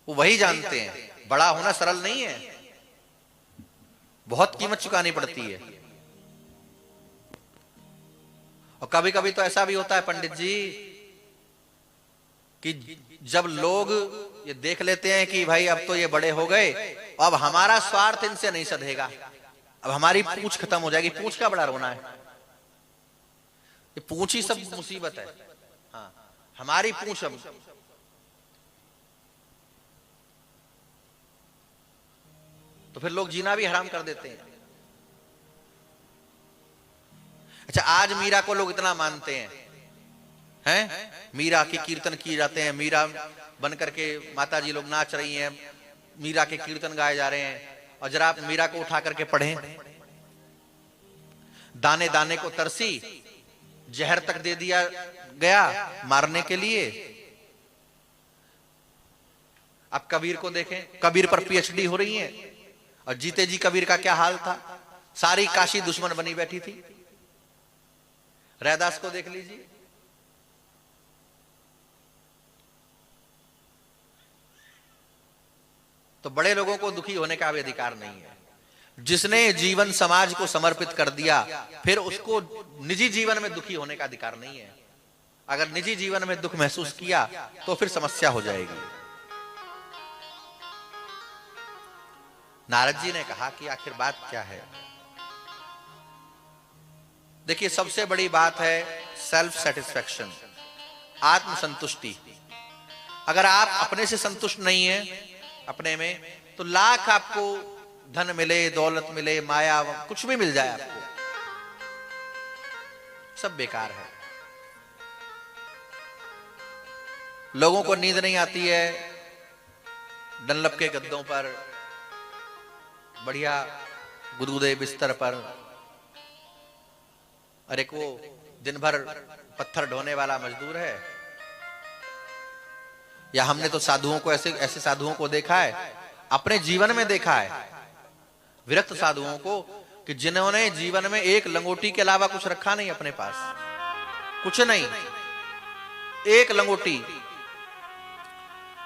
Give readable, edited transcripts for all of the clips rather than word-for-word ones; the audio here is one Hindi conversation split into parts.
वो वही जानते हैं। बड़ा होना सरल नहीं है, बहुत कीमत चुकानी पड़ती है। और कभी कभी तो ऐसा भी होता है पंडित जी कि जब लोग ये देख लेते हैं कि भाई अब तो ये बड़े हो गए, अब हमारा स्वार्थ इनसे नहीं सधेगा, अब हमारी पूंछ खत्म हो जाएगी। पूंछ का बड़ा रोना है, ये पूंछ ही सब मुसीबत है। हाँ, हमारी पूंछ अब, तो फिर लोग जीना भी हराम कर देते हैं। अच्छा, आज मीरा को लोग इतना मानते हैं, मीरा के कीर्तन किए जाते हैं, मीरा बन करके माता जी लोग नाच रही हैं, मीरा के कीर्तन गाए जा रहे हैं। और जरा आप मीरा को उठा करके पढ़ें, दाने दाने को तरसी, जहर तक दे दिया गया मारने के लिए। आप कबीर को देखें, कबीर पर पीएचडी हो रही है, और जीते जी कबीर का क्या हाल था, सारी काशी दुश्मन बनी बैठी थी। रैदास को देख लीजिए, तो बड़े लोगों को दुखी होने का भी अधिकार नहीं है। जिसने जीवन समाज को समर्पित कर दिया, फिर उसको निजी जीवन में दुखी होने का अधिकार नहीं है। अगर निजी जीवन में दुख महसूस किया तो फिर समस्या हो जाएगी। नारद जी ने कहा कि आखिर बात क्या है। देखिए, सबसे बड़ी बात है सेल्फ सेटिस्फैक्शन, आत्मसंतुष्टि। अगर आप अपने से संतुष्ट नहीं है अपने में, तो लाख आपको धन मिले, दौलत मिले, माया, कुछ भी मिल जाए आपको, सब बेकार है। लोगों को नींद नहीं आती है डनलप के गद्दों पर, बढ़िया गुदगुदे बिस्तर पर। अरे को दिन भर पत्थर ढोने वाला मजदूर है। या हमने तो साधुओं को, ऐसे ऐसे साधुओं को देखा है, अपने जीवन में देखा है, विरक्त साधुओं को, कि जिन्होंने जीवन में एक लंगोटी के अलावा कुछ रखा नहीं अपने पास, कुछ नहीं, एक लंगोटी।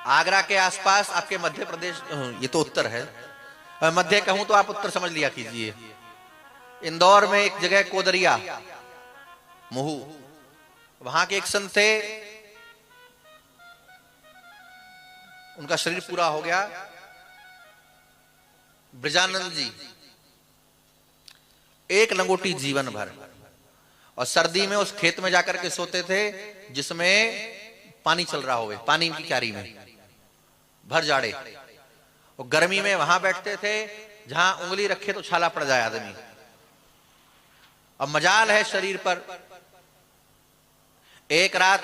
आगरा के आसपास आपके मध्य प्रदेश, ये तो उत्तर है, मध्य कहूं तो आप उत्तर समझ लिया कीजिए। इंदौर में एक जगह कोदरिया मुहू, वहां के एक संत थे, उनका शरीर पूरा हो गया, ब्रजानंद जी, एक लंगोटी जीवन भर। और सर्दी में उस खेत में जाकर के सोते थे जिसमें पानी चल रहा होवे, पानी की क्यारी में, भर जाड़े। और गर्मी में वहां बैठते थे जहां उंगली रखे तो छाला पड़ जाए आदमी। अब मजाल है शरीर पर। एक रात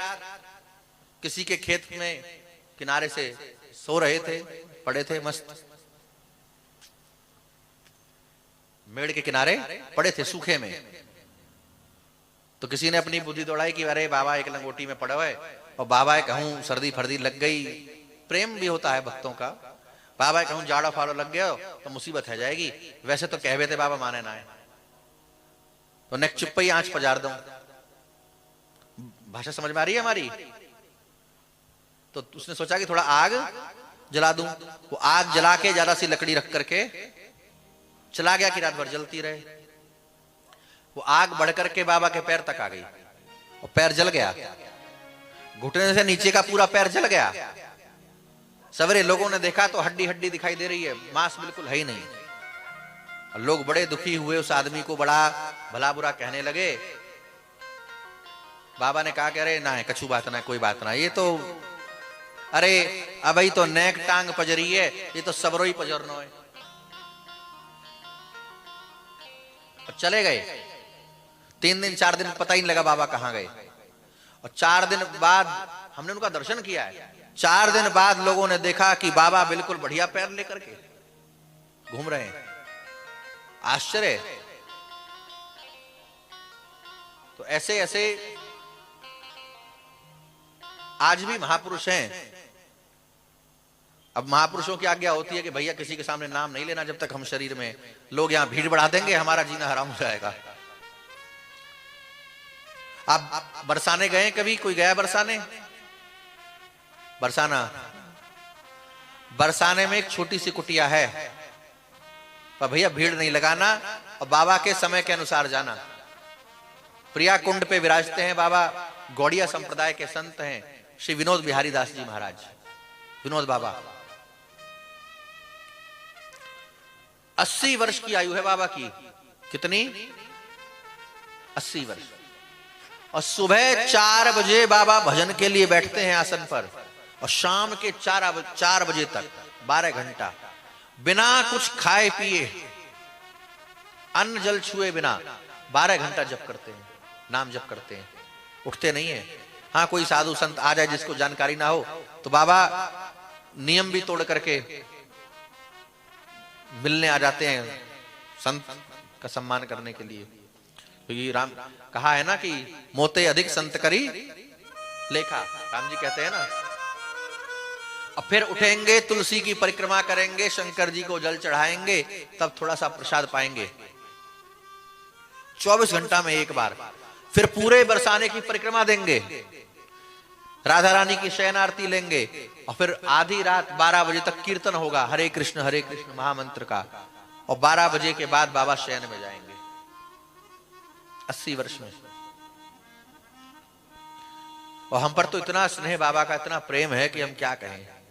किसी के खेत में किनारे से सो रहे थे, पड़े थे मस्त, मेड़ के किनारे पड़े थे सूखे में। तो किसी ने अपनी बुद्धि दौड़ाई कि अरे बाबा एक लंगोटी में पड़े हुए, और बाबा कहूं सर्दी फर्दी लग गई, प्रेम भी होता है भक्तों का, बाबा कहूं जाड़ा फाड़ो लग गया तो मुसीबत है जाएगी। वैसे तो कहवे थे बाबा माने ना है, तो नेक चुप्पी आंच पजार दूं। भाषा समझ में आ रही है हमारी? तो उसने सोचा कि थोड़ा आग जला दूं। वो आग जला के ज्यादा सी लकड़ी रख करके चला गया कि रात भर जलती रहे। वो आग बढ़ करके बाबा के पैर तक आ गई और पैर जल गया, घुटने से नीचे का पूरा पैर जल गया। सवेरे लोगों ने देखा तो हड्डी हड्डी दिखाई दे रही है, मांस बिल्कुल है ही नहीं। और लोग बड़े दुखी हुए, उस आदमी को बड़ा भला बुरा कहने लगे। बाबा ने कहा कि अरे ना है, कछु बात ना, कोई बात ना, ये तो अरे अबई तो नेक टांग पजरी है, ये तो सबरो ही पजरनो है। और चले गए। 3 दिन 4 दिन पता ही नहीं लगा बाबा कहां गए। और 4 दिन बाद हमने उनका दर्शन किया है। 4 दिन बाद लोगों ने देखा कि बाबा बिल्कुल बढ़िया पैर लेकर के घूम रहे हैं। आश्चर्य। तो ऐसे ऐसे आज भी महापुरुष हैं। अब महापुरुषों की आज्ञा होती है कि भैया किसी के सामने नाम नहीं लेना जब तक हम शरीर में, लोग यहां भीड़ बढ़ा देंगे, हमारा जीना हराम हो जाएगा। आप बरसाने गए? कभी कोई गया बरसाने? बरसाना बरसाने में एक छोटी सी कुटिया है, पर भैया भीड़ नहीं लगाना और बाबा के समय के अनुसार जाना। प्रिया कुंड पे विराजते हैं बाबा, गौड़िया संप्रदाय के संत हैं श्री विनोद बिहारी दास जी महाराज, विनोद बाबा। 80 वर्ष की आयु है बाबा की। कितनी? 80 वर्ष। और सुबह 4 बजे बाबा भजन के लिए बैठते हैं आसन पर, और शाम के 4 बजे तक 12 घंटा बिना कुछ खाए पिए, अन्न जल छुए बिना 12 घंटा जप करते हैं, नाम जप करते हैं, उठते नहीं है। हाँ, कोई साधु संत आ जाए जिसको जानकारी ना हो तो बाबा नियम भी तोड़ करके मिलने आ जाते हैं संत का सम्मान करने के लिए। क्योंकि राम कहा है ना कि मोते अधिक संत करी लेखा, राम जी कहते हैं ना। अब फिर उठेंगे, तुलसी की परिक्रमा करेंगे, शंकर जी को जल चढ़ाएंगे, तब थोड़ा सा प्रसाद पाएंगे। 24 घंटा में एक बार। फिर पूरे बरसाने की परिक्रमा देंगे, राधा रानी की शयन आरती लेंगे, और फिर आधी रात 12 बजे तक कीर्तन होगा हरे कृष्ण महामंत्र का, और 12 बजे के बाद बाबा शयन में जाएंगे। 80 वर्ष में। और हम पर तो इतना स्नेह बाबा का, इतना प्रेम है कि हम क्या कहें।